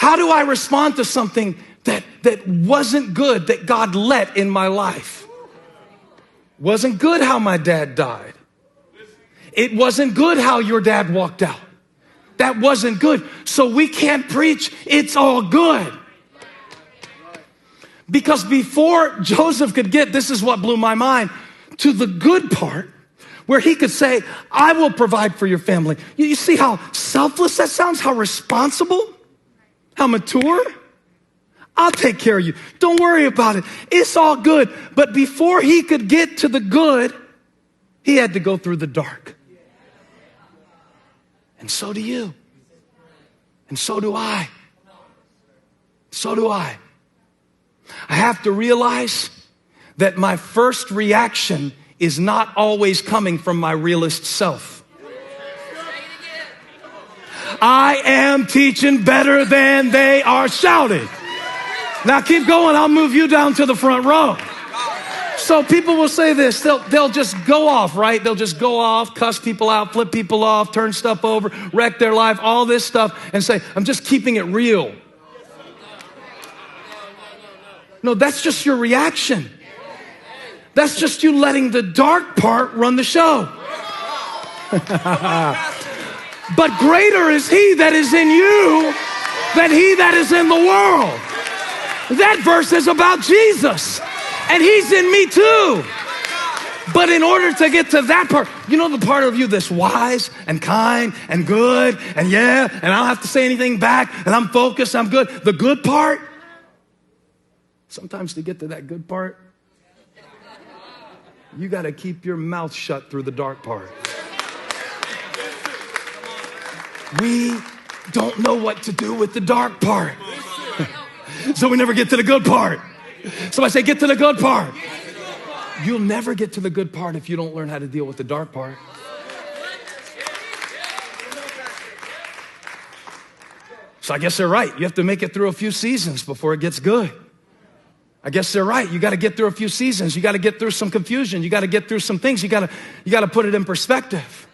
How do I respond to something that wasn't good that God let in my life? Wasn't good how my dad died. It wasn't good how your dad walked out. That wasn't good. So we can't preach, it's all good. Because before Joseph could get, this is what blew my mind, to the good part, where he could say, I will provide for your family. You see how selfless that sounds? How responsible? How mature? I'll take care of you. Don't worry about it. It's all good. But before he could get to the good, he had to go through the dark. And so do you. And so do I. So do I. I have to realize that my first reaction is not always coming from my realist self. I am teaching better than they are shouting. Now keep going. I'll move you down to the front row. So people will say this, they'll just go off, right? They'll just go off, cuss people out, flip people off, turn stuff over, wreck their life, all this stuff, and say, I'm just keeping it real. No, that's just your reaction. That's just you letting the dark part run the show. But greater is he that is in you than he that is in the world. That verse is about Jesus. And he's in me too. But in order to get to that part, you know the part of you that's wise and kind and good and yeah, and I don't have to say anything back and I'm focused, I'm good. The good part, sometimes to get to that good part, you got to keep your mouth shut through the dark part. We don't know what to do with the dark part. So we never get to the good part. Somebody say, get to the good part. You'll never get to the good part if you don't learn how to deal with the dark part. So I guess they're right. You have to make it through a few seasons before it gets good. I guess they're right. You got to get through a few seasons. You got to get through some confusion. You got to get through some things. You got to put it in perspective.